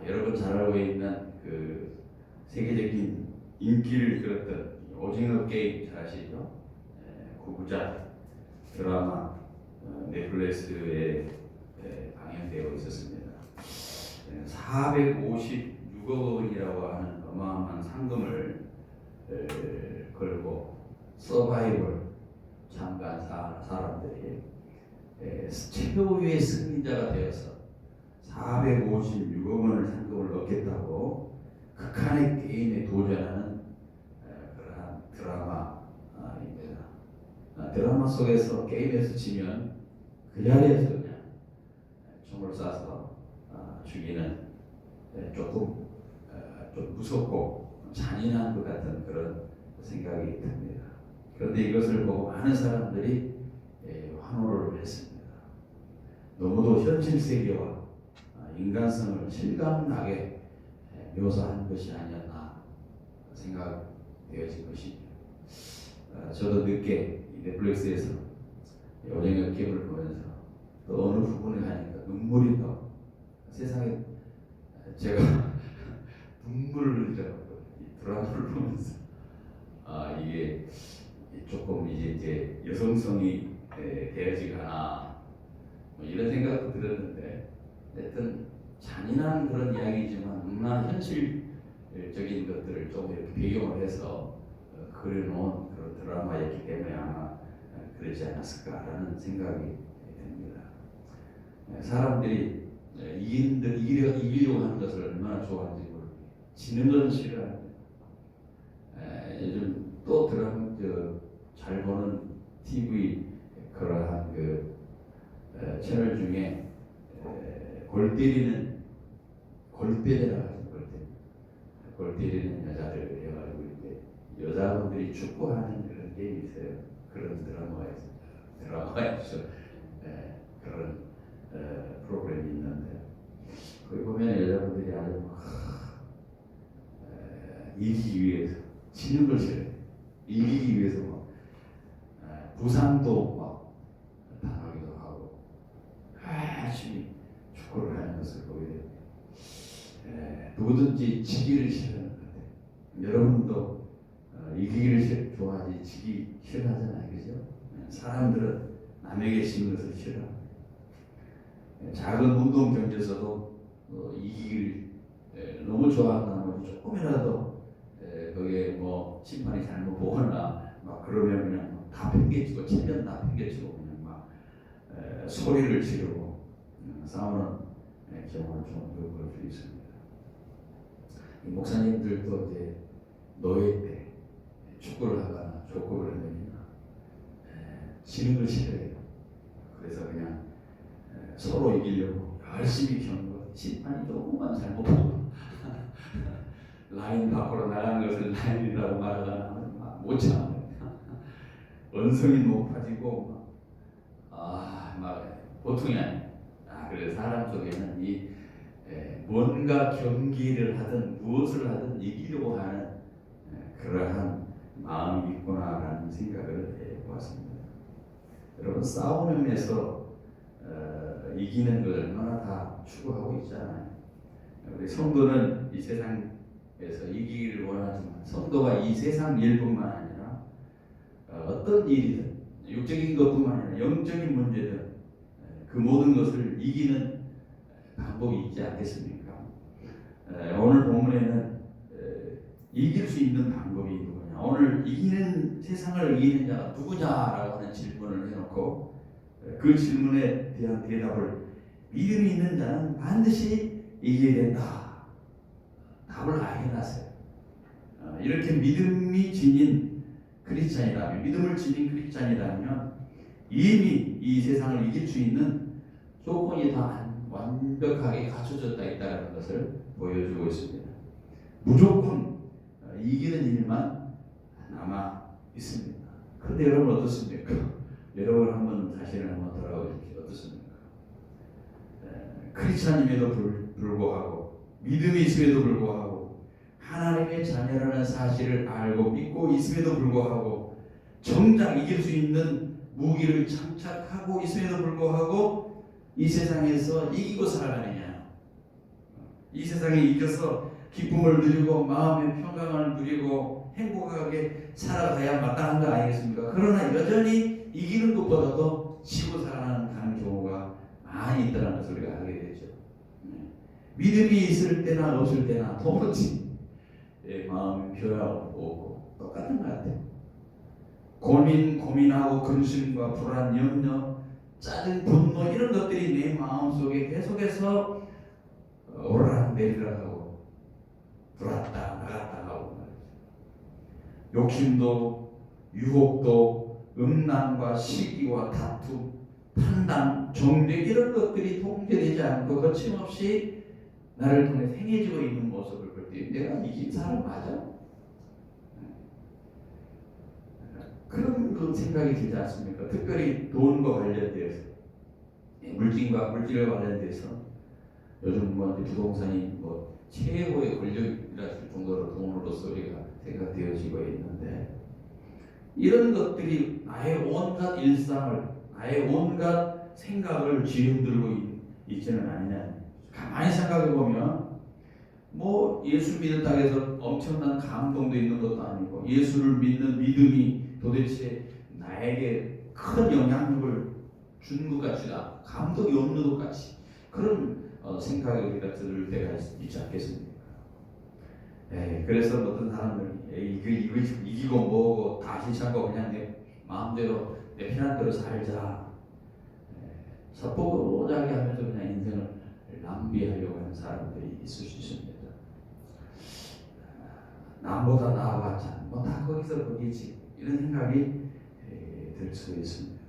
여러분 잘 알고 있는 그 세계적인 인기를 끌었던 오징어 게임 잘 아시죠? 구부자 드라마 넷플릭스에 방영되어 있었습니다. 456억 원이라고 하는 어마어마한 상금을 걸고 서바이벌 참가한 사람들이 최고의 승리자가 되어서 456억 원을 상금을 얻겠다고 극한의 게임에 도전하는 그러한 드라마입니다. 드라마 속에서 게임에서 지면 그 자리에서 그냥 총을 쏴서 죽이는 조금 좀 무섭고 잔인한 것 같은 그런 생각이 듭니다. 그런데 이것을 보고 많은 사람들이 환호를 했습니다. 너무도 현실 세계와 인간성을 실감나게 묘사한 것이 아니었나 생각되어진 것이죠. 저도 늦게 넷플릭스에서 오징어 게임을 보면서 또 어느 부분에 가니까 눈물이 더 세상에 제가 눈물을 흘리더라고요. 이 드라마를 보면서 이게 조금 이제 여성성이 되어지거나 뭐 이런 생각도 들었는데 하여튼 잔인한 그런 이야기지만 너무나 현실적인 것들을 좀 이렇게 배경을 해서 그려놓은 그런 드라마였기 때문에 아마 그러지 않았을까라는 생각이 듭니다. 사람들이 이기려고 하는 것을 얼마나 좋아하는지 모르겠어요. 지는 것은 싫어합니다. 요즘 또 잘 보는 TV 그러한 그 채널 중에 골 때리는 골 때리는 여자들 해가지고 이제 여자분들이 축구하는 그런 게임이 있어요. 그런 드라마가 있어요. 그런 프로그램이 있는데 거기 보면 여자분들이 아주 이기기 위해서 치는 걸 싫어해요. 이기기 위해서 막 부상도 막 당하기도 하고 열심히 축구를 하는 것을 보게 됩니다. 누구든지 지기를 싫어하는 것 같아요. 여러분도 이기기를 좋아하지 지기 싫어하잖아요, 그죠? 사람들은 남에게 지는 것을 싫어합니다. 작은 운동 경기에서도 이기기를 너무 좋아하는 나머지 조금이라도 거기에 뭐 심판이 잘못 보거나 막 그러면 그냥 다 팽개치고 치면 다 팽개치고 그냥 막 소리를 지르고 싸우는 경우를 좀 볼 수 있습니다. 이 목사님들도 이제 노예 때 축구를 하거나 족구를 하면 지는 걸 싫어해요. 그래서 그냥 서로 이기려고 열심히 경고. 심판이 조금만 잘못 보고 라인 밖으로 나가는 것을 라인이라고 말하거나 못 참아요. 언성이 높아지고 막 보통이 아니에요. 그래서 사람 속에는 이 뭔가 경기를 하든 무엇을 하든 이기려고 하는 그러한 마음이 있구나라는 생각을 해보았습니다. 여러분 싸움에서 이기는 걸 얼마나 다 추구하고 있잖아요. 우리 성도는 이 세상에서 이기기를 원하지만 성도가 이 세상 일뿐만 아니라 어떤 일이든 육적인 것뿐만 아니라 영적인 문제든 그 모든 것을 이기는 방법이 있지 않겠습니까? 오늘 본문에는 이길 수 있는 방법이 누구냐? 오늘 세상을 이기는 자가 누구냐라고 하는 질문을 해놓고 그 질문에 대한 대답을 믿음이 있는 자는 반드시 이겨야 된다. 답을 아예 해놨어요. 이렇게 믿음을 지닌 크리스찬이라면 이미 이 세상을 이길 수 있는 조건이 다 완벽하게 갖춰졌다 있다는 것을 보여주고 있습니다. 무조건 이기는 일만 남아 있습니다. 그런데 여러분 어떻습니까? 여러분 한번 자신을 한번 돌아보십시오. 어떻습니까? 크리스찬임에도 불구하고 믿음이 있음에도 불구하고 하나님의 자녀라는 사실을 알고 믿고 있음에도 불구하고 정작 이길 수 있는 무기를 장착하고 있음에도 불구하고 이 세상에서 이기고 살아가느냐? 이 세상에 이겨서 기쁨을 누리고 마음의 평강을 누리고 행복하게 살아가야 마땅한 거 아니겠습니까? 그러나 여전히 이기는 것보다도 지고 살아가는 경우가 많이 있다는 것을 우리가 알게 되죠. 믿음이 있을 때나 없을 때나 도무지 마음이 변화오고 똑같은 것 같아요. 고민하고 근심과 불안, 염려, 짜증, 분노 이런 것들이 내 마음속에 계속해서 오르락내리락하고 들어왔다 나갔다 하고 말이죠. 욕심도 유혹도 음란과 시기와 다툼, 판단, 정죄 이런 것들이 통제되지 않고 거침없이 나를 통해 행해지고 있는 모습을 볼 때 내가 이긴 사람 맞아? 그런 그 생각이 들지 않습니까? 특별히 돈과 관련돼서 물질과 관련돼서 요즘 뭐 부동산이 뭐 최고의 권력이라실 정도로 돈으로서 우리가 생각되어지고 있는데 이런 것들이 나의 온갖 일상을 나의 온갖 생각을 뒤흔들고 있지는 않느냐. 가만히 생각해 보면 뭐 예수 믿는다고 해서 엄청난 감동도 있는 것도 아니고 예수를 믿는 믿음이 도대체 나에게 큰 영향력을 준 것 같지나 감동이 없는 것 같이 그런 생각이 우리가 들을 때가 있지 않겠습니까? 그래서 어떤 사람들이 이거 이기고 뭐고 다 괜찮고 그냥 내 마음대로 내 편한대로 살자 첩보자기 하면서 그냥 인생을 낭비하려고 하는 사람들이 있을 수 있습니다. 남보다 나아봤자 뭐 다 거기서 거기지 이런 생각이 들 수 있습니다.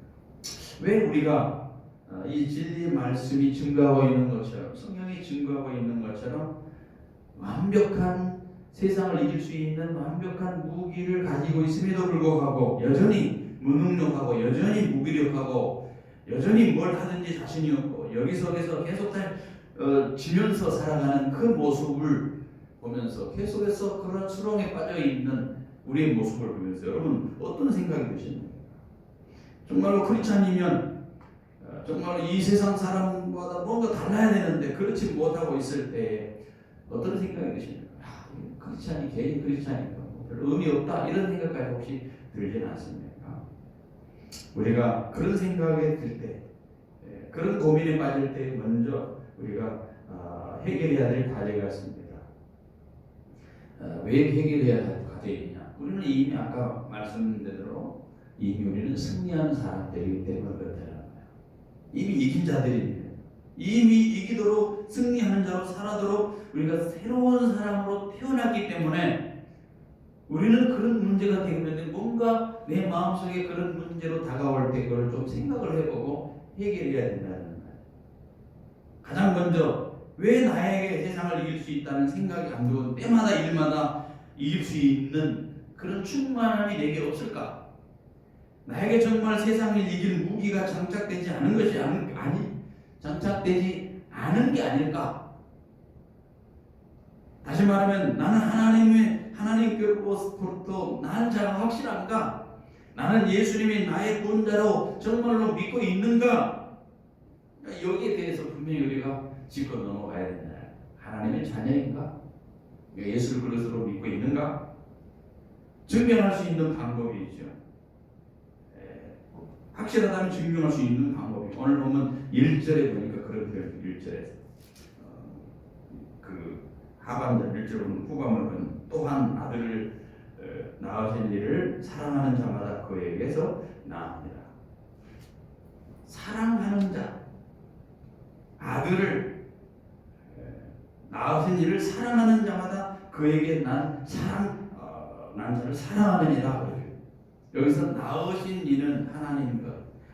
왜 우리가 이 진리의 말씀이 증거하고 있는 것처럼 성경이 증거하고 있는 것처럼 완벽한 세상을 이길 수 있는 완벽한 무기를 가지고 있음에도 불구하고 여전히 무능력하고 여전히 무기력하고 여전히 뭘 하든지 자신이 없고 여기저기서 계속 지면서 살아가는 그 모습을 보면서 계속해서 그런 수렁에 빠져 있는 우리의 모습을 보면서 여러분 어떤 생각이 드십니까? 정말로 크리스찬이면 정말로 이 세상 사람보다 뭔가 달라야 되는데 그렇지 못하고 있을 때 어떤 생각이 드십니까? 크리스찬이 개인 크리스찬이니까 별로 의미 없다 이런 생각까지 혹시 들지는 않습니까? 우리가 그런 생각에 들 때 그런 고민에 빠질 때 먼저 우리가 해결해야 될 과제가 있습니다. 왜 해결해야 할 과제이냐? 우리는 이미 아까 말씀드린 대로 이미 우리는 승리하는 사람들이기 때문에 그렇다는 거예요. 이미 이긴 자들입니다. 이미 이기도록 승리하는 자로 살아도록 우리가 새로운 사람으로 태어났기 때문에 우리는 그런 문제가 되면 뭔가 내 마음속에 그런 문제로 다가올 때 그걸 좀 생각을 해보고 해결해야 된다는 거예요. 가장 먼저 왜 나에게 세상을 이길 수 있다는 생각이 안 들고 때마다 일마다 이길 수 있는 그런 충만함이 내게 없을까? 나에게 정말 세상을 이길 무기가 장착되지 않은 것이 장착되지 않은 게 아닐까? 다시 말하면 나는 하나님께로부터 난 자가 확실한가? 나는 예수님이 나의 구원자로 정말로 믿고 있는가? 여기에 대해서 분명히 우리가 짚고 넘어가야 된다. 하나님의 자녀인가? 예수를 그리스도로 믿고 있는가? 증명할 수 있는 방법이 있죠. 확실하다면 증명할 수 있는 방법이 오늘 보면 1절에 보니까 그런 표현 1절에 그 하반절 1절 보면 후반을 보면 또한 아들을 낳으신 이를 사랑하는 자마다 그에게서 낳으니라. 사랑하는 자 아들을 낳으신 이를 사랑하는 자마다 그에게 난 자를 사랑하느니라. 여기서 낳으신 이는 하나님인 것,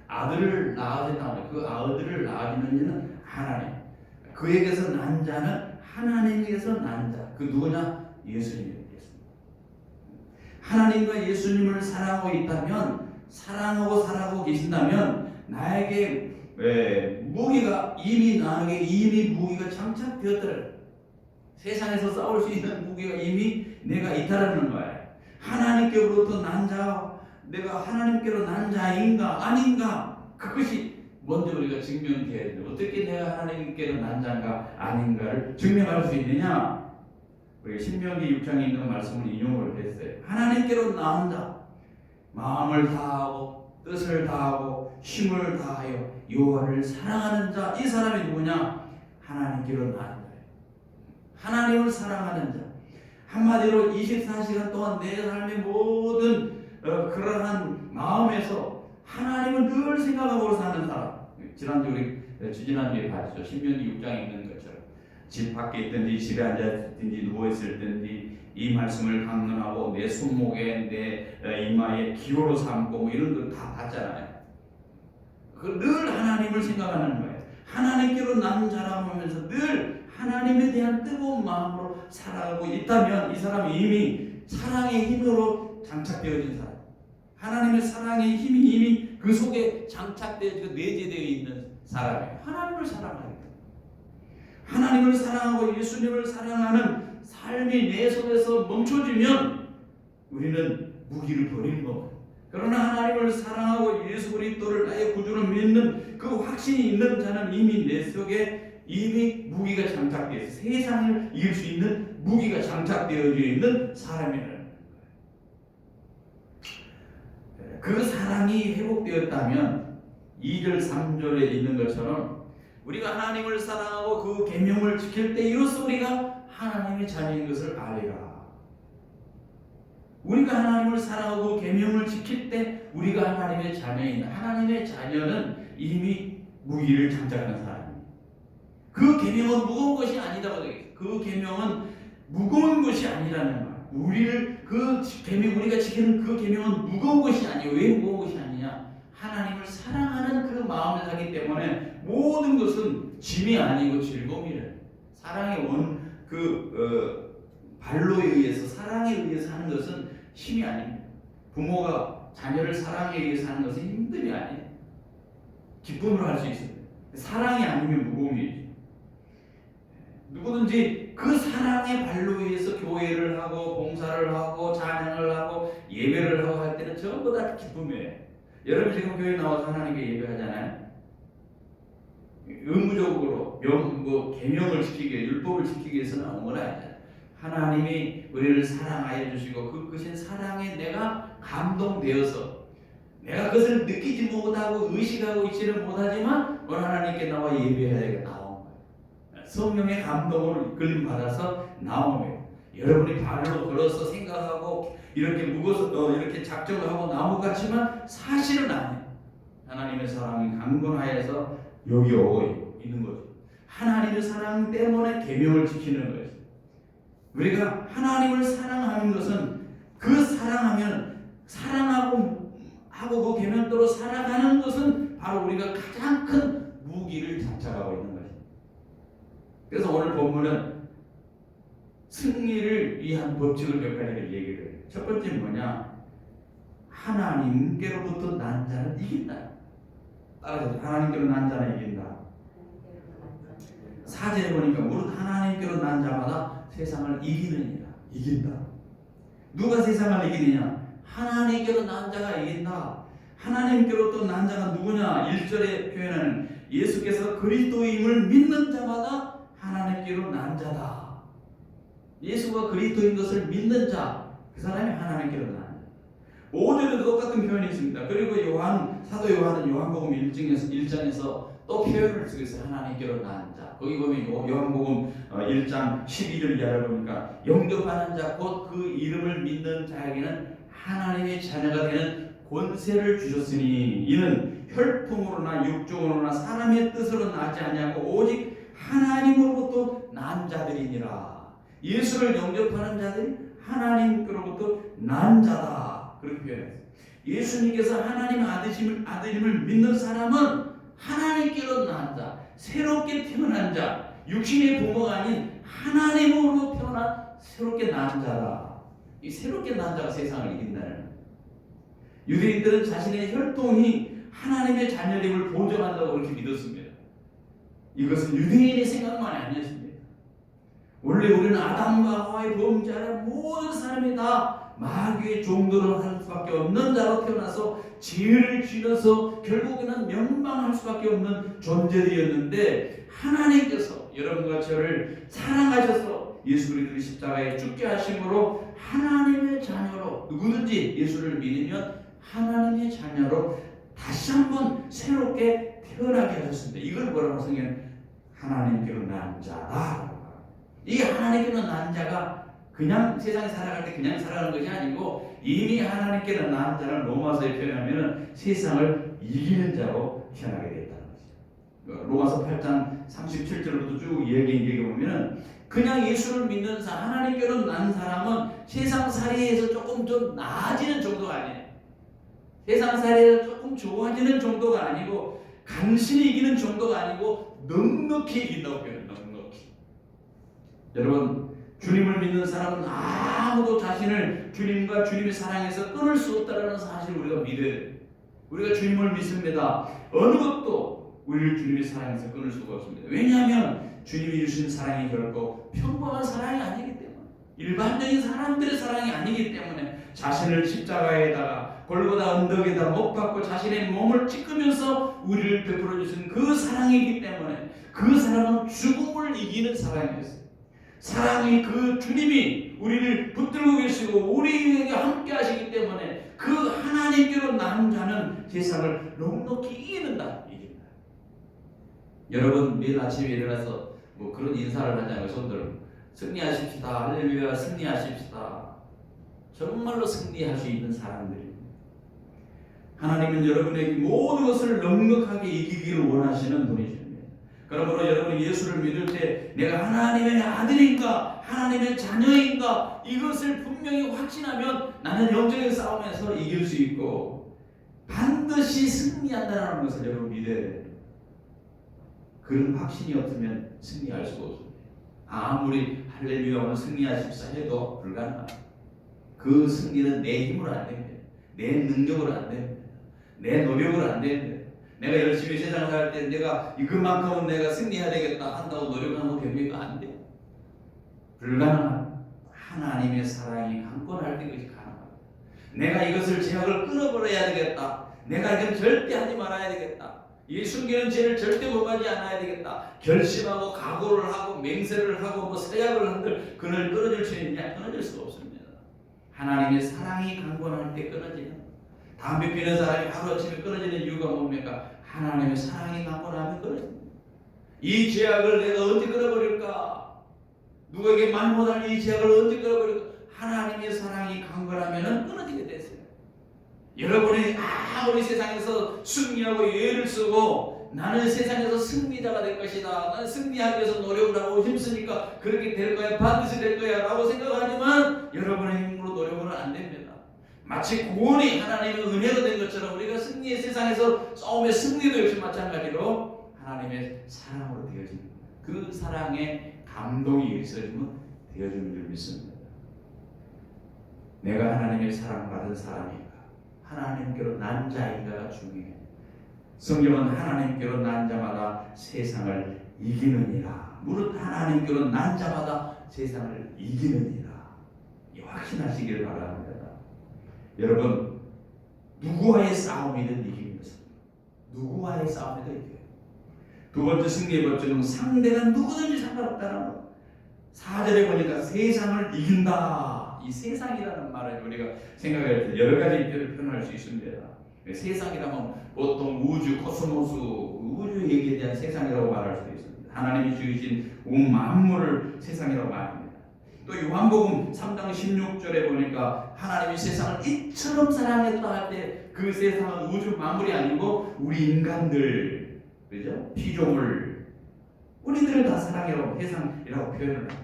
아들을 낳으셨다. 그 아들을 낳으시는 이는 하나님. 그에게서 난 자는 하나님에게서 난 자. 그 누구냐? 예수님입니다. 하나님과 예수님을 사랑하고 있다면, 사랑하고 살아가고 계신다면 나에게 무기가 이미 무기가 장착되었더라. 세상에서 싸울 수 있는 무기가 이미 내가 있다라는 거예요. 하나님께로부터 난 자, 내가 하나님께로 난 자인가 아닌가, 그것이 먼저 우리가 증명돼야 되는데 어떻게 내가 하나님께로 난 자인가 아닌가를 증명할 수 있느냐? 우리가 신명기 6장에 있는 말씀을 인용을 했어요. 하나님께로 나은 자, 마음을 다하고 뜻을 다하고 힘을 다하여 여호와를 사랑하는 자, 이 사람이 누구냐? 하나님께로 나은 자예요. 하나님을 사랑하는 자. 한마디로 24시간 동안 내 삶의 모든 그러한 마음에서 하나님을 늘 생각하고 사는 사람. 지난주에 봤죠. 신명기 6장에 있는 것처럼 집 밖에 있든지 집에 앉아있든지 누워있을 든지 이 말씀을 강론하고 내 손목에 내 이마에 기호로 삼고 뭐 이런 거 다 봤잖아요. 늘 하나님을 생각하는 거예요. 하나님께로 난 자라고 하면서 늘 하나님에 대한 뜨거운 마음으로 살아가고 있다면 이 사람이 이미 사랑의 힘으로 장착되어진 사람. 하나님의 사랑의 힘이 이미 그 속에 장착되어지고 내재되어 있는 사람이에요. 하나님을 사랑하는 거예요. 하나님을 사랑하고 예수님을 사랑하는 삶이 내 속에서 멈춰지면 우리는 무기를 버리는 겁니다. 그러나 하나님을 사랑하고 예수 그리스도를 나의 구주로 믿는 그 확신이 있는 자는 이미 내 속에 이미 무기가 장착되어 있어요. 세상을 이길 수 있는 무기가 장착되어 있는 사람이라는 거예요. 그 사랑이 회복되었다면 2절 3절에 있는 것처럼 우리가 하나님을 사랑하고 그 계명을 지킬 때 이로써 우리가 하나님의 자녀인 것을 알리라. 우리가 하나님을 사랑하고 계명을 지킬 때 우리가 하나님의 자녀인 하나님의 자녀는 이미 무기를 장착한 사람입니다. 그 계명은 무거운 것이 아니다고 되어 있어요. 그 계명은 무거운 것이 아니라는 말. 우리가 지키는 그 계명은 무거운 것이 아니에요. 왜 무거운 것이 아니냐? 하나님을 사랑하는 그 마음을 하기 때문에 모든 것은 짐이 아니고 즐거움이래요. 사랑의 발로에 의해서 사랑에 의해서 하는 것은 힘이 아닙니다. 부모가 자녀를 사랑에 의해서 하는 것은 힘듦이 아니에요. 기쁨으로 할 수 있어요. 사랑이 아니면 무거움이죠. 누구든지 그 사랑의 발로 의해서 교회를 하고 봉사를 하고 찬양을 하고 예배를 하고 할 때는 전부 다 기쁨이에요. 여러분 지금 교회 나와서 하나님께 예배하잖아요. 의무적으로 계명을 지키기 위해 율법을 지키기 위해서 나온 건 아니잖아요. 하나님이 우리를 사랑하여 주시고 그 크신 사랑에 내가 감동되어서 내가 그것을 느끼지 못하고 의식하고 있지는 못하지만 오늘 하나님께 나와 예배해야 나온 거예요. 성령의 감동으로 이끌림 받아서 나온 거예요. 여러분이 발로 걸어서 생각하고 이렇게 묵어서 이렇게 작정을 하고 나온 것 같지만 사실은 아니에요. 하나님의 사랑이 강건하여서 여기 오고 있는 거죠. 하나님의 사랑 때문에 계명을 지키는 거예요. 우리가 하나님을 사랑하는 것은 그 사랑하고 그 계명대로 살아가는 것은 바로 우리가 가장 큰 무기를 장착하고 있는 것입니다. 그래서 오늘 본문은 승리를 위한 법칙을 몇 가지를 얘기를 해요. 첫 번째 뭐냐? 하나님께로부터 난 자는 이긴다. 따라서 하나님께로 난 자는 이긴다. 4절에 보니까 무릇 하나님께로 난 자마다 세상을 이기느니라. 이긴다. 누가 세상을 이기느냐? 하나님께로 난 자가 이긴다. 하나님께로 또 난 자가 누구냐? 1절에 표현하는 예수께서 그리스도임을 믿는 자마다 하나님께로 난 자다. 예수가 그리스도인 것을 믿는 자, 그 사람이 하나님께로 난 자. 5절에도 똑같은 표현이 있습니다. 그리고 사도 요한은 요한복음 1장에서 또 표현을 쓰고 있어요. 하나님께로 난 자. 거기 보면 요한복음 1장 12절 이하를 보니까 영접하는 자 곧 그 이름을 믿는 자에게는 하나님의 자녀가 되는 권세를 주셨으니 이는 혈통으로나 육종으로나 사람의 뜻으로 나지 아니하고 오직 하나님으로부터 난 자들이니라. 예수를 영접하는 자들이 하나님께로부터 난 자다. 그렇게 표현했어요. 예수님께서 하나님 아들임을 믿는 사람은 하나님께로 난 자, 새롭게 태어난 자, 육신의 부모가 아닌 하나님으로 태어난 새롭게 난 자다. 이 새롭게 난 자가 세상을 이긴다는 거예요. 유대인들은 자신의 혈통이 하나님의 자녀됨을 보장한다고 그렇게 믿었습니다. 이것은 유대인의 생각만이 아니었습니다. 원래 우리는 아담과 하와의 범죄하는 모든 사람이 다 마귀의 종도를 할 수밖에 없는 자로 태어나서 죄를 지어서 결국에는 멸망할 수밖에 없는 존재들이었는데 하나님께서 여러분과 저를 사랑하셔서 예수 그리스도의 십자가에 죽게 하심으로 하나님의 자녀로 누구든지 예수를 믿으면 하나님의 자녀로 다시 한번 새롭게 태어나게 하셨습니다. 이걸 뭐라고 성경은 하나님께로 난 자다. 이 하나님께로 난 자가 그냥 세상에 살아갈 때 그냥 살아가는 것이 아니고 이미 하나님께로 난 자를 로마서에 표현하면 세상을 이기는 자로 태어나게 됐다는 거죠. 로마서 8장 37절부터 쭉 얘기해 보면 그냥 예수를 믿는 하나님께로 난 사람은 세상 살이에서 조금 좀 나아지는 정도가 아니에요. 세상 살이에서 조금 좋아지는 정도가 아니고 간신히 이기는 정도가 아니고 넉넉히 이긴다고 표현해요. 넉넉히. 여러분 주님을 믿는 사람은 아무도 자신을 주님과 주님의 사랑에서 끊을 수 없다는 사실을 우리가 믿어야 돼요. 우리가 주님을 믿습니다. 어느 것도 우리를 주님의 사랑에서 끊을 수가 없습니다. 왜냐하면 주님이 주신 사랑이 결코 평범한 사랑이 아니기 때문에 일반적인 사람들의 사랑이 아니기 때문에 자신을 십자가에다가 골고다 언덕에다 못 박고 자신의 몸을 찢으면서 우리를 베풀어 주신 그 사랑이기 때문에 그 사랑은 죽음을 이기는 사랑이었어요. 사랑이 그 주님이 우리를 붙들고 계시고 우리에게 함께 하시기 때문에 그 하나님께로 난 자는 세상을 넉넉히 이긴다. 여러분 매일 아침에 일어나서 뭐 그런 인사를 하잖아요. 손들어 승리하십시다. 할렐루야 승리하십시다. 정말로 승리할 수 있는 사람들입니다. 하나님은 여러분에게 모든 것을 넉넉하게 이기기를 원하시는 분이십니다. 그러므로 여러분이 예수를 믿을 때 내가 하나님의 아들인가 하나님의 자녀인가 이것을 분명히 확신하면 나는 영적인 싸움에서 이길 수 있고 반드시 승리한다는 것을 여러분 믿어야 돼요. 그런 확신이 없으면 승리할 수가 없습니다. 아무리 할렐루야 오늘 승리하십사 해도 불가능합니다. 그 승리는 내 힘으로 안 됩니다. 내 능력으로 안 됩니다. 내 노력으로 안 됩니다. 내가 열심히 세상 살 때 내가 그만큼은 내가 승리해야 되겠다 한다고 노력하면 됩니까? 안 돼요. 불가능합니다. 하나님의 사랑이 강권할 때 그것이 가능합니다. 내가 이것을 제약을 끊어버려야 되겠다. 내가 이건 절대 하지 말아야 되겠다. 이 숨기는 죄를 절대 범하지 않아야 되겠다. 결심하고 각오를 하고 맹세를 하고 뭐 서약을 한들 그를 끊어줄 수 있느냐? 끊어줄 수가 없습니다. 하나님의 사랑이 강권할 때 끊어지는 담배 피는 사람이 하루아침에 끊어지는 이유가 뭡니까? 하나님의 사랑이 강권하면 끊어집니다. 이 죄악을 내가 언제 끊어버릴까? 누구에게 말 못할 이 죄악을 언제 끊어버릴까? 하나님의 사랑이 강권하면 끊어지게 됐어요. 여러분이 아무리 세상에서 승리하고 예를 쓰고 나는 세상에서 승리자가 될 것이다. 나는 승리하기 위해서 노력을 하고 힘쓰니까 그렇게 될 거야. 반드시 될 거야. 라고 생각하지만 여러분의 힘으로 노력은 안 됩니다. 마치 구원이 하나님의 은혜로 된 것처럼 우리가 승리의 세상에서 싸움의 승리도 역시 마찬가지로 하나님의 사랑으로 되어집니다. 그 사랑에 감동이 있어지면 되어지는 줄 믿습니다. 내가 하나님의 사랑받은 사람인가 하나님께로 난 자인가가 중요해요. 성경은 하나님께로 난 자마다 세상을 이기느니라. 무릇 하나님께로 난 자마다 세상을 이기느니라. 확신하시기를 바랍니다. 여러분 누구와의 싸움이든 이깁니다. 누구와의 싸움이든 이겨요. 두 번째 승리의 법칙은 상대가 누구든지 상관없다는 것. 4절에 보니까 세상을 이긴다. 이 세상이라는 말을 우리가 생각할 때 여러 가지 의미를 표현할 수 있습니다. 세상이라면 보통 우주, 코스모스, 우주 얘기에 대한 세상이라고 말할 수도 있습니다. 하나님이 지으신 온 만물을 세상이라고 말합니다. 또 요한복음 3장 16절에 보니까 하나님이 세상을 이처럼 사랑했다 할 때 그 세상은 우주 만물이 아니고 우리 인간들, 그죠? 피조물, 우리들을 다 사랑이라고 세상이라고 표현을 합니다.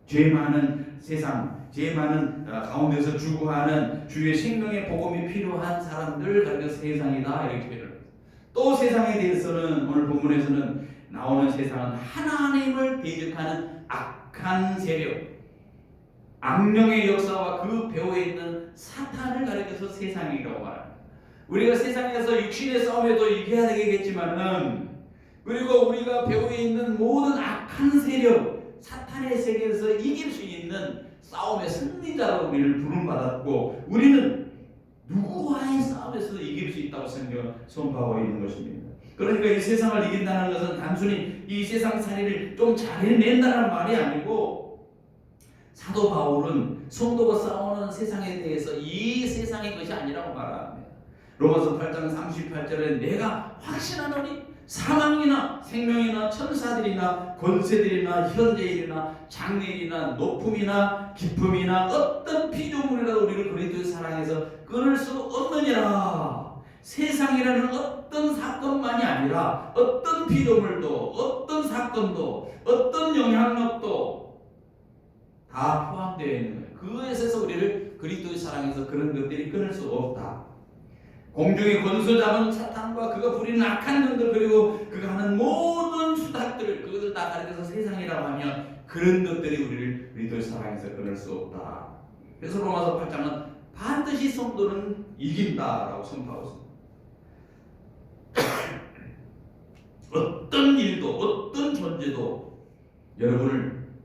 죄 많은 세상, 죄 많은 가운데서 주구하는 주의 생명의 복음이 필요한 사람들, 그러니까 세상이다 이렇게 표현을 합니다. 또 세상에 대해서는 오늘 본문에서는 나오는 세상은 하나님을 대적하는 악한 세력, 악령의 역사와 그 배후에 있는 사탄을 가리켜서 세상이라고 말합니다. 우리가 세상에서 육신의 싸움에도 이겨야 되겠지만은 그리고 우리가 배후에 있는 모든 악한 세력, 사탄의 세계에서 이길 수 있는 싸움의 승리자로 우리를 부름받았고 우리는 누구와의 싸움에서 이길 수 있다고 성경은 선포하고 있는 것입니다. 그러니까 이 세상을 이긴다는 것은 단순히 이 세상 살이를 좀 잘해낸다는 말이 아니고 사도 바울은 성도가 싸우는 세상에 대해서 이 세상의 것이 아니라고 말합니다. 로마서 8장 38절에 내가 확신하노니 사망이나 생명이나 천사들이나 권세들이나 현재일이나 장래일이나 높음이나 깊음이나 어떤 피조물이라도 우리를 그리스도의 사랑에서 끊을 수 없느니라. 세상이라는 어떤 사건만이 아니라 어떤 피조물도 어떤 사건도 어떤 영향력도 다 포함되어 있는 거예요. 그것에서 우리를 그리스도의 사랑에서 그런 것들이 끊을 수 없다. 공중의 권세 잡은 사탄과 그가 부리는 악한 것들 그리고 그가 하는 모든 수작들 그것을 다 가리켜서 세상이라고 하면 그런 것들이 우리를 그리스도의 사랑에서 끊을 수 없다. 그래서 로마서 8장은 반드시 성도는 이긴다라고 선포하고 있습니다. 어떤 일도 어떤 존재도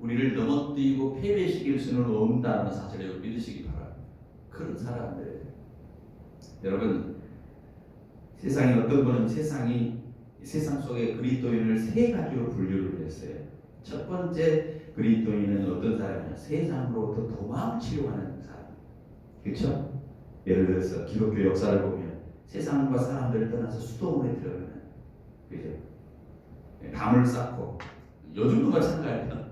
우리를 넘어뜨리고 패배시킬 수는 없다는 사실을 믿으시기 바랍니다. 그런 사람들 여러분 세상에 어떤 분은 세상 속에 그리스도인을 세 가지로 분류를 했어요. 첫 번째 그리스도인은 어떤 사람이냐? 세상으로부터 도망치려고 하는 사람. 그렇죠? 예를 들어서 기독교 역사를 보면 세상과 사람들을 떠나서 수도원에 들어가는 그죠? 담을 쌓고 요즘도 마찬가지예요.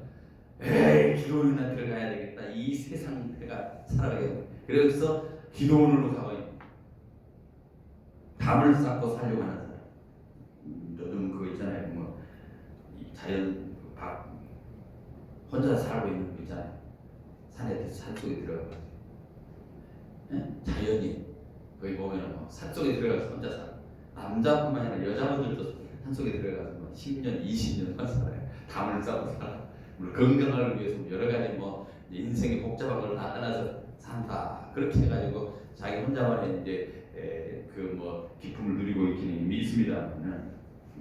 에이 기도원이나 들어가야 되겠다. 이 세상 내가 살아가겠다. 그래서 기도원으로 가고 있는 담을 쌓고 살려고 하는 사람. 요즘 그거 있잖아요. 뭐 자연 혼자 살고 있는 거 있잖아요. 산속에 들어가고 자연이 거기 보면 뭐 산속에 들어가서 혼자 살아. 남자뿐만 아니라 여자분들도 산속에 들어가서 뭐 10년, 20년만 살아요. 담을 쌓고 살아. 물론 건강을 위해서 여러 가지 뭐 인생의 복잡한 걸 다 떠나서 산다. 그렇게 해가지고 자기 혼자만의 이제 그 뭐 기쁨을 누리고 있기는 있습니다만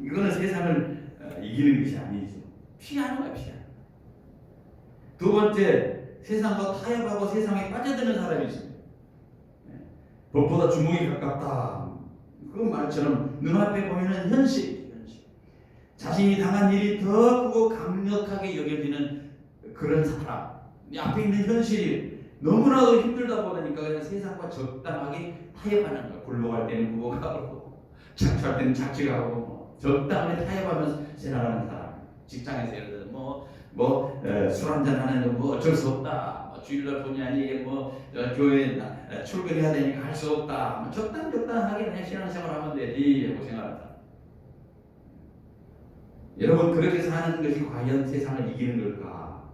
이거는 세상을 이기는 것이 아니죠. 피하는 거야, 피하는. 두 번째 세상과 타협하고 세상에 빠져드는 사람이 있습니다. 법보다 주먹이 가깝다. 그 말처럼 눈앞에 보이는 현실. 자신이 당한 일이 더 크고 강력하게 여겨지는 그런 사람. 이 앞에 있는 현실이 너무나도 힘들다 보니까 그냥 세상과 적당하게 타협하는 거야. 굴복할 때는 굴복하고 착취할 때는 착취하고 적당하게 타협하면서 지나가는 사람. 직장에서 예를 들어 술 한잔 하는 뭐 어쩔 수 없다. 주일날 본의 아니게 교회 출근해야 되니까 할 수 없다. 적당하게 그냥 신앙생활하면 되지 하고 생각한다. 여러분 그렇게 사는 것이 과연 세상을 이기는 걸까?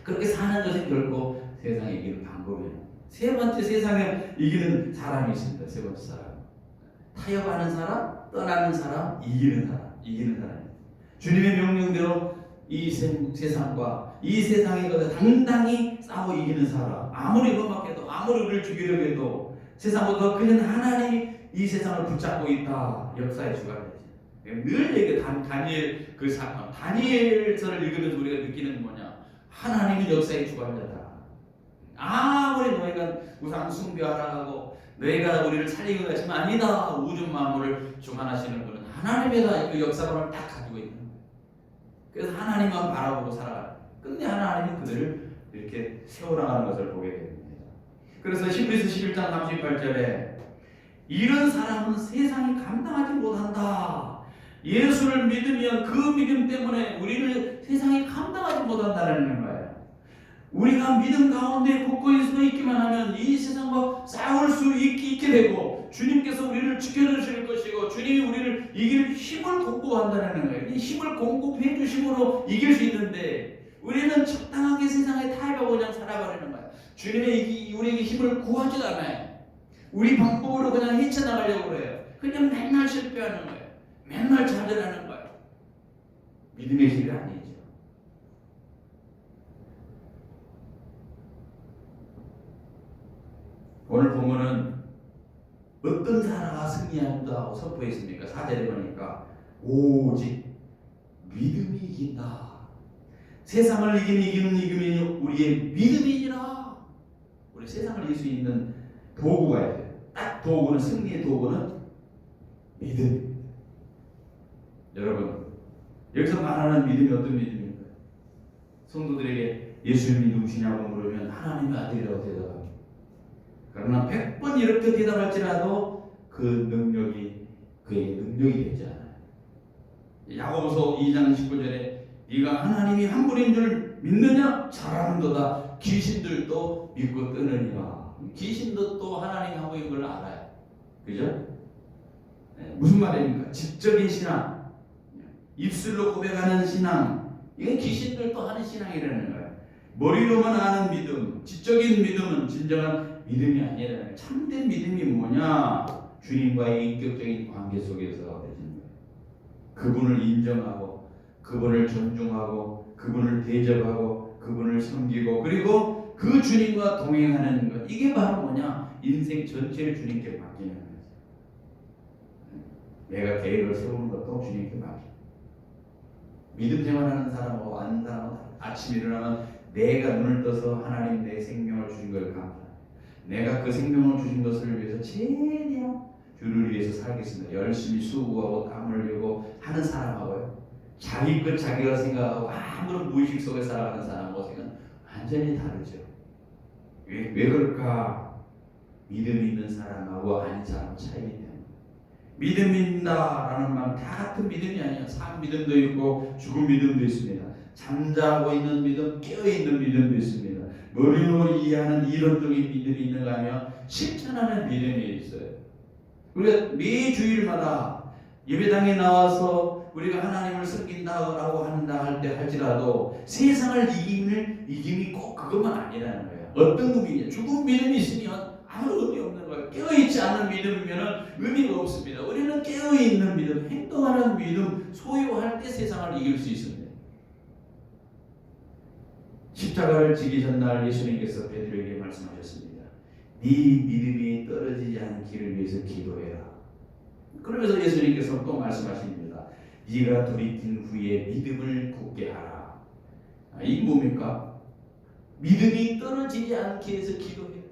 그렇게 사는 것이 결코 세상을 이기는 방법이에요. 세 번째 세상을 이기는 사람이 있습니다. 세 번째 사람. 타협하는 사람, 떠나는 사람, 이기는 사람. 주님의 명령대로 이 세상과 이 세상의 것을 당당히 싸워 이기는 사람. 아무리 험악해도 아무리 우리를 죽이려고 해도 세상보다 그는 하나님이 이 세상을 붙잡고 있다. 역사의 주관이지. 늘 얘기해. 다니엘 그 사건. 다니엘서를 읽으면서 우리가 느끼는 게 뭐냐? 하나님이 역사의 주관자다. 아무리 너희가 우상 숭배하라 하고 너희가 우리를 살리는 것 같지만 아니다. 우주 만물을 주관하시는 분은 하나님의 그 역사관을 딱 가지고 있는 거예요. 그래서 하나님만 바라보고 살아가요. 근데 하나님은 그들을 이렇게 세워나가는 것을 보게 됩니다. 그래서 히브리서 11장 38절에 이런 사람은 세상이 감당하지 못한다. 예수를 믿으면 그 믿음 때문에 우리를 세상이 감당하지 못한다는 거예요. 우리가 믿음 가운데 굳건히 서 있기만 하면 이 세상과 싸울 수 있게 되고 주님께서 우리를 지켜주실 것이고 주님이 우리를 이길 힘을 공급한다는 거예요. 이 힘을 공급해 주심으로 이길 수 있는데 우리는 적당하게 세상에 타협하고 그냥 살아버리는 거예요. 주님이 우리에게 힘을 구하지도 않아요. 우리 방법으로 그냥 헤쳐나가려고 그래요. 그냥 맨날 실패하는 거예요. 맨날 좌절하는 거예요. 믿음의 길이 아니죠. 오늘 보면은 어떤 사람가 승리한다고 선포했습니까? 4절에 보니까 오직 믿음이 이긴다. 세상을 이기는 우리의 믿음이니라. 우리 세상을 이길 수 있는 도구가 있어요. 딱 도구는, 승리의 도구는 믿음입니다. 여러분, 여기서 말하는 믿음이 어떤 믿음인가요? 성도들에게 예수님이 누구시냐고 물으면 하나님의 아들이라고 대답합니다. 그러나 100번 이렇게 대답할지라도 그 능력이 그의 능력이 되지 않아요. 야고보서 2장 19절에 네가 하나님이 한 분인 줄 믿느냐? 잘하는도다. 귀신들도 믿고 뜨느니라. 귀신도 또 하나님 한 분인 걸 알아요. 그죠? 네, 무슨 말입니까? 지적인 신앙, 입술로 고백하는 신앙, 이건 귀신들도 하는 신앙이라는 거예요. 머리로만 아는 믿음, 지적인 믿음은 진정한 믿음이 아니라는 거예요. 참된 믿음이 뭐냐? 주님과의 인격적인 관계 속에서 되는 거예요. 그분을 인정하고, 그분을 존중하고, 그분을 대접하고, 그분을 섬기고, 그리고 그 주님과 동행하는 것. 이게 바로 뭐냐? 인생 전체를 주님께 맡기는 거예요. 내가 계획을 세우는 것도 주님께 맡기는 거예요. 믿음 생활하는 사람하고 아는 사람은 아침에 일어나면 내가 눈을 떠서 하나님 내 생명을 주신 걸 감사합니다. 내가 그 생명을 주신 것을 위해서 최대한 주를 위해서 살겠습니다. 열심히 수고하고 땀 흘리고 하는 사람하고요, 자기 것 자기가 생각하고 아무런 무의식 속에 살아가는 사람하고 생각은 완전히 다르죠. 왜 그럴까? 믿음이 있는 사람하고 아닌 사람 차이가 있는 거예요. 믿음이 있다라는 말은 다 같은 믿음이 아니에요. 산 믿음도 있고 죽은 믿음도 있습니다. 잠자고 있는 믿음, 깨어있는 믿음도 있습니다. 머리로 이해하는 이론적인 믿음이 있는가 하면 실천하는 믿음이 있어요. 우리가 매 주일마다 예배당에 나와서 우리가 하나님을 섬긴다고 한다 할 때 할지라도 세상을 이김이 꼭 그것만 아니라는 거예요. 어떤 의미냐? 죽은 믿음이 있으면 아무 의미 없는 거예요. 깨어있지 않은 믿음이면 의미가 없습니다. 우리는 깨어있는 믿음, 행동하는 믿음 소유할 때 세상을 이길 수 있습니다. 십자가를 지기 전날 예수님께서 베드로에게 말씀하셨습니다. 네 믿음이 떨어지지 않기를 위해서 기도해라. 그러면서 예수님께서 또 말씀하십니다. 네가 돌이킨 후에 믿음을 굳게 하라. 이게 뭡니까? 믿음이 떨어지지 않기 위해서 기도해.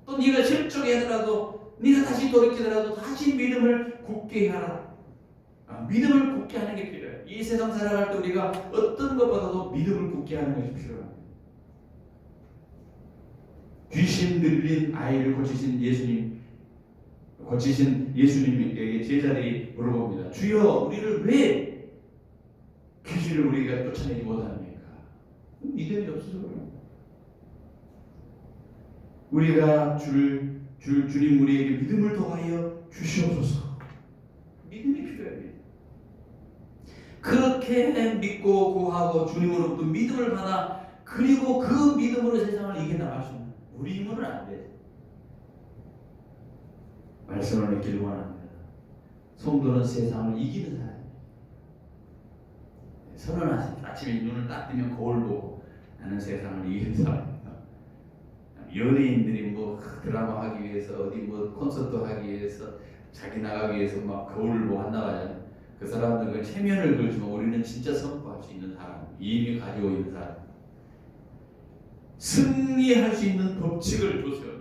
또 네가 실족하더라도, 네가 다시 돌이키더라도 다시 믿음을 굳게 하라. 믿음을 굳게 하는 게 필요해요. 이 세상 살아갈 때 우리가 어떤 것보다도 믿음을 굳게 하는 것이 필요합니다. 귀신 들린 아이를 고치신 예수님에게 제자들이 물어봅니다. 주여, 우리를 왜 귀신을 우리가 쫓아내지 못합니까? 믿음이 없어서 그래요. 우리가 주님 우리에게 믿음을 더하여 주시옵소서. 믿음이 필요해요. 그렇게 믿고 구하고 주님으로부터 믿음을 받아, 그리고 그 믿음으로 세상을 이겨나갈 수 있는 우리 힘으로는 안 돼. 말씀을 믿기를 원합니다. 성도는 세상을 이기는 사람입니다. 선언하십니다. 아침에 눈을 딱 뜨면 거울 보고 나는 세상을 이기는 사람입니다. 연예인들이 뭐 드라마 하기 위해서 어디 뭐 콘서트 하기 위해서 자기 나가기 위해서 막 거울을 보고 한다고 그 사람들 그 체면을 걸지만 우리는 진짜 선포할 수 있는 사람, 이미 가지고 있는 사람, 승리할 수 있는 법칙을 줬어요.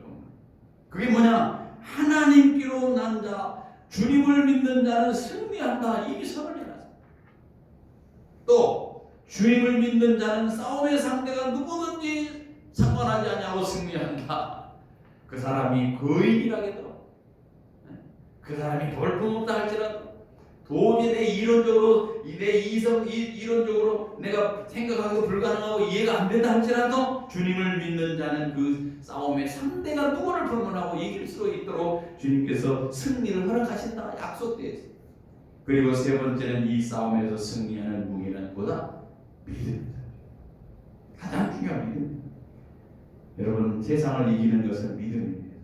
그게 뭐냐? 하나님께로 난 자, 주님을 믿는 자는 승리한다. 이미 선언해놨어요. 또 주님을 믿는 자는 싸움의 상대가 누구든지 상관하지 않냐고 승리한다. 그 사람이 거인이라겠더라고. 그 사람이 볼품없다 할지라도, 도저히 내 이론적으로 이론적으로 내가 생각하기도 불가능하고 이해가 안 된다 할지라도 주님을 믿는 자는 그 싸움의 상대가 누구를 불문하고 이길 수 있도록 주님께서 승리를 허락하신다. 약속되어 있어요. 그리고 세 번째는 이 싸움에서 승리하는 무기는 뭐다? 믿음입니다. 가장 중요한 믿음. 여러분, 세상을 이기는 것은 믿음입니다.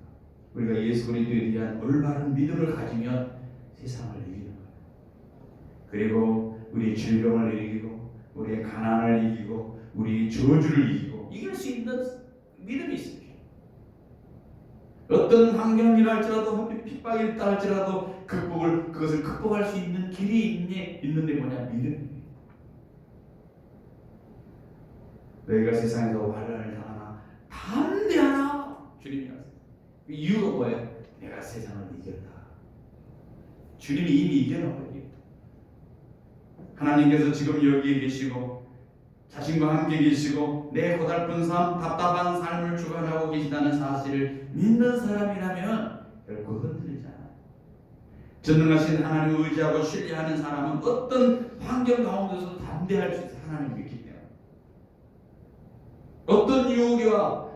우리가 예수 그리스도에 대한 올바른 믿음을 가지면 세상을 이기는 거예요. 그리고 우리의 질병을 이기고, 우리의 가난을 이기고, 우리의 저주를 이기고 이길 수 있는 믿음이 있습니다. 어떤 환경이 할지라도, 핍박이 있다 할지라도 그것을 극복할 수 있는 길이 있는데 뭐냐? 믿음입니다. 너희가 세상에서 환난을 당하나 담대하라. 주님이 하세요. 이유가 뭐예요? 내가 세상을 이겼다. 주님이 이미 이겨놓은 거예요. 하나님께서 지금 여기에 계시고 자신과 함께 계시고 내 고달픈 삶, 답답한 삶을 주관하고 계시다는 사실을 믿는 사람이라면 결코 흔들리지 않아요. 전능하신 하나님을 의지하고 신뢰하는 사람은 어떤 환경 가운데서도 담대할 수 있어요. 하나님을 믿기 때문에. 어떤 유혹이와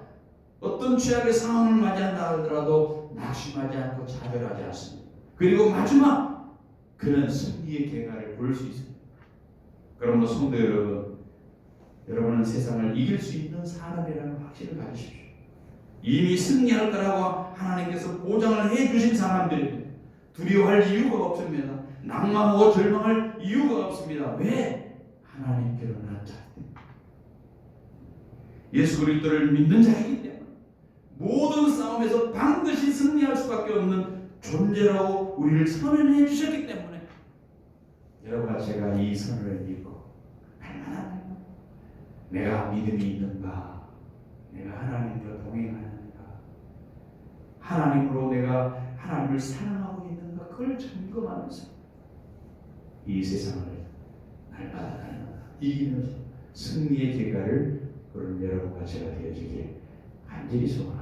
어떤 최악의 상황을 맞이한다 하더라도 낙심하지 않고 차별하지 않습니다. 그리고 마지막 그는 승리의 결과를 볼 수 있습니다. 그러므로 성도 여러분, 여러분은 세상을 이길 수 있는 사람이라는 확신을 가지십시오. 이미 승리할 거라고 하나님께서 보장을 해주신 사람들입니다. 두려워할 이유가 없습니다. 낭만하고 절망할 이유가 없습니다. 왜? 하나님께로 나자 예수 그리스도를 믿는 자이기 때문에 모든 싸움에서 반드시 승리할 수밖에 없는 존재라고 우리를 선언해 주셨기 때문에 여러분과 제가 이 선언을 믿고 할만하나요? 내가 믿음이 있는가? 내가 하나님과 동행하는가? 하나님으로 내가 하나님을 사랑하고 있는가? 그걸 점검하면서 이 세상을 날마다 이기면서 승리의 결과를 그런 여러분과 제가 되어지길 간절히 소원합니다.